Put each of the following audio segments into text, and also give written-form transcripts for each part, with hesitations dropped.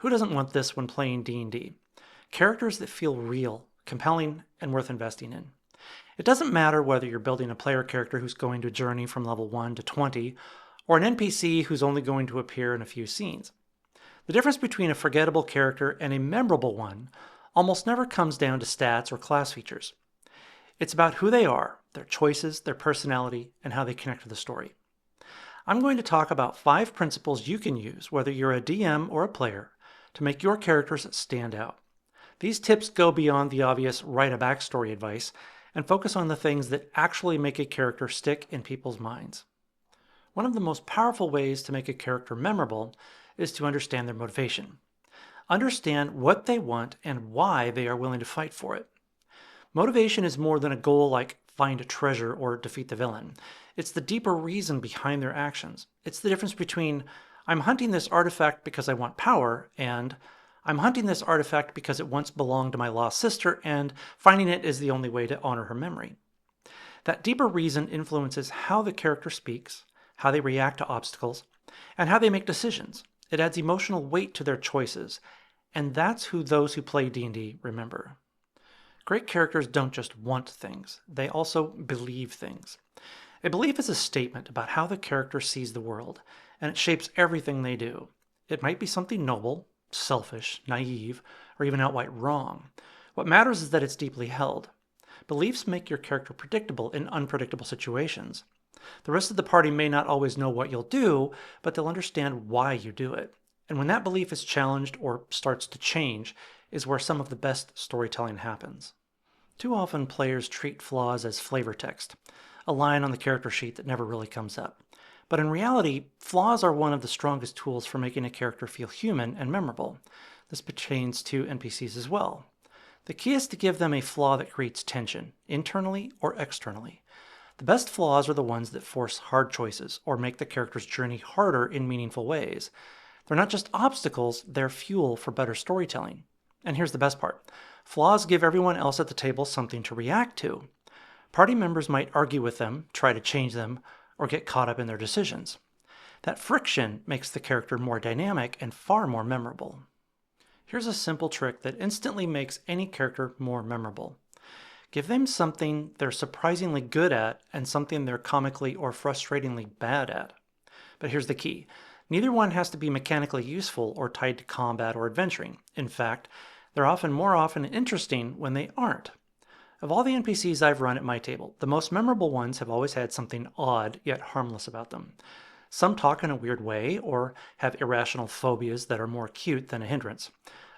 Who doesn't want this when playing D&D? Characters that feel real, compelling, and worth investing in. It doesn't matter whether you're building a player character who's going to journey from level 1 to 20, or an NPC who's only going to appear in a few scenes. The difference between a forgettable character and a memorable one almost never comes down to stats or class features. It's about who they are, their choices, their personality, and how they connect to the story. I'm going to talk about 5 principles you can use, whether you're a DM or a player, to make your characters stand out. These tips go beyond the obvious write a backstory advice and focus on the things that actually make a character stick in people's minds. One of the most powerful ways to make a character memorable is to understand their motivation. Understand what they want and why they are willing to fight for it. Motivation is more than a goal like find a treasure or defeat the villain. It's the deeper reason behind their actions. It's the difference between I'm hunting this artifact because I want power and I'm hunting this artifact because it once belonged to my lost sister and finding it is the only way to honor her memory. That deeper reason influences how the character speaks, how they react to obstacles, and how they make decisions. It adds emotional weight to their choices, and that's who those who play D&D remember. Great characters don't just want things, they also believe things. A belief is a statement about how the character sees the world, and it shapes everything they do. It might be something noble, selfish, naive, or even outright wrong. What matters is that it's deeply held. Beliefs make your character predictable in unpredictable situations. The rest of the party may not always know what you'll do, but they'll understand why you do it. And when that belief is challenged or starts to change, is where some of the best storytelling happens. Too often players treat flaws as flavor text, a line on the character sheet that never really comes up. But in reality, flaws are one of the strongest tools for making a character feel human and memorable. This pertains to NPCs as well. The key is to give them a flaw that creates tension, internally or externally. The best flaws are the ones that force hard choices or make the character's journey harder in meaningful ways. They're not just obstacles, they're fuel for better storytelling. And here's the best part. Flaws give everyone else at the table something to react to. Party members might argue with them, try to change them, or get caught up in their decisions. That friction makes the character more dynamic and far more memorable. Here's a simple trick that instantly makes any character more memorable. Give them something they're surprisingly good at and something they're comically or frustratingly bad at. But here's the key. Neither one has to be mechanically useful or tied to combat or adventuring. In fact, they're more often interesting when they aren't. Of all the NPCs I've run at my table, the most memorable ones have always had something odd yet harmless about them. Some talk in a weird way or have irrational phobias that are more cute than a hindrance.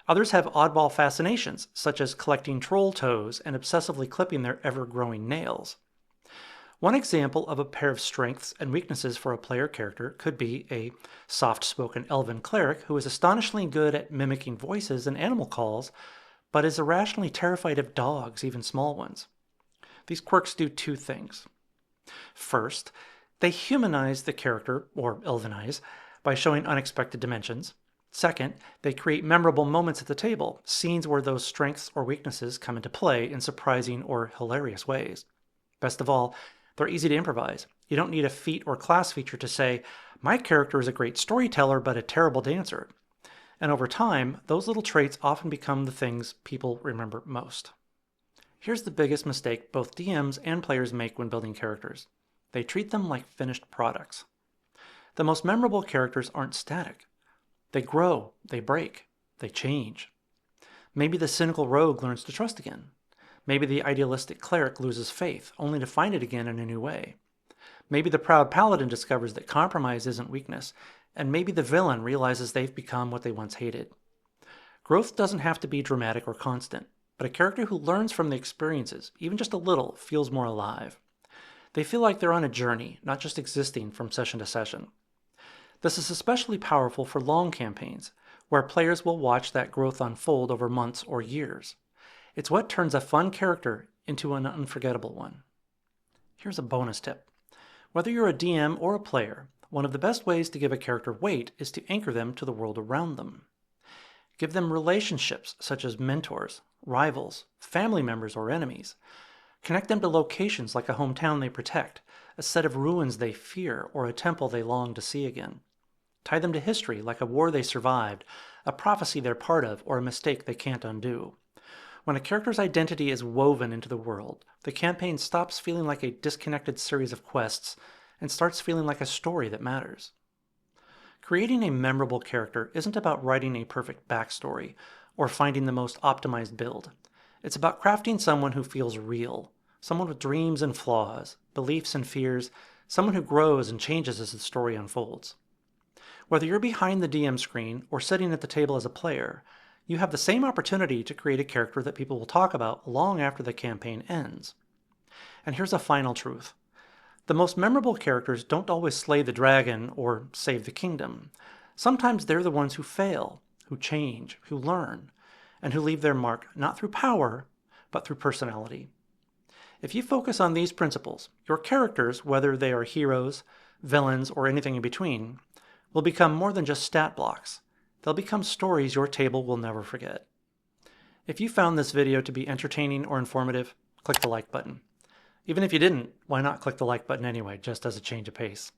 Others have oddball fascinations, such as collecting troll toes and obsessively clipping their ever-growing nails. One example of a pair of strengths and weaknesses for a player character could be a soft-spoken elven cleric who is astonishingly good at mimicking voices and animal calls, but is irrationally terrified of dogs, even small ones. These quirks do 2 things. First, they humanize the character, or elvenize, by showing unexpected dimensions. Second, they create memorable moments at the table, scenes where those strengths or weaknesses come into play in surprising or hilarious ways. Best of all, they're easy to improvise. You don't need a feat or class feature to say, my character is a great storyteller but a terrible dancer. And over time, those little traits often become the things people remember most. Here's the biggest mistake both DMs and players make when building characters. They treat them like finished products. The most memorable characters aren't static. They grow, they break, they change. Maybe the cynical rogue learns to trust again. Maybe the idealistic cleric loses faith, only to find it again in a new way. Maybe the proud paladin discovers that compromise isn't weakness, and maybe the villain realizes they've become what they once hated. Growth doesn't have to be dramatic or constant, but a character who learns from the experiences, even just a little, feels more alive. They feel like they're on a journey, not just existing from session to session. This is especially powerful for long campaigns, where players will watch that growth unfold over months or years. It's what turns a fun character into an unforgettable one. Here's a bonus tip. Whether you're a DM or a player, one of the best ways to give a character weight is to anchor them to the world around them. Give them relationships such as mentors, rivals, family members, or enemies. Connect them to locations like a hometown they protect, a set of ruins they fear, or a temple they long to see again. Tie them to history like a war they survived, a prophecy they're part of, or a mistake they can't undo. When a character's identity is woven into the world, the campaign stops feeling like a disconnected series of quests and starts feeling like a story that matters. Creating a memorable character isn't about writing a perfect backstory or finding the most optimized build. It's about crafting someone who feels real, someone with dreams and flaws, beliefs and fears, someone who grows and changes as the story unfolds. Whether you're behind the DM screen or sitting at the table as a player, you have the same opportunity to create a character that people will talk about long after the campaign ends. And here's a final truth. The most memorable characters don't always slay the dragon or save the kingdom. Sometimes they're the ones who fail, who change, who learn, and who leave their mark not through power, but through personality. If you focus on these principles, your characters, whether they are heroes, villains, or anything in between, will become more than just stat blocks. They'll become stories your table will never forget. If you found this video to be entertaining or informative, click the like button. Even if you didn't, why not click the like button anyway, just as a change of pace?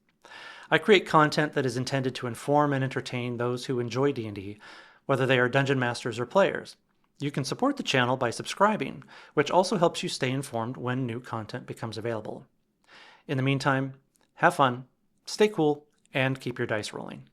I create content that is intended to inform and entertain those who enjoy D&D, whether they are dungeon masters or players. You can support the channel by subscribing, which also helps you stay informed when new content becomes available. In the meantime, have fun, stay cool, and keep your dice rolling.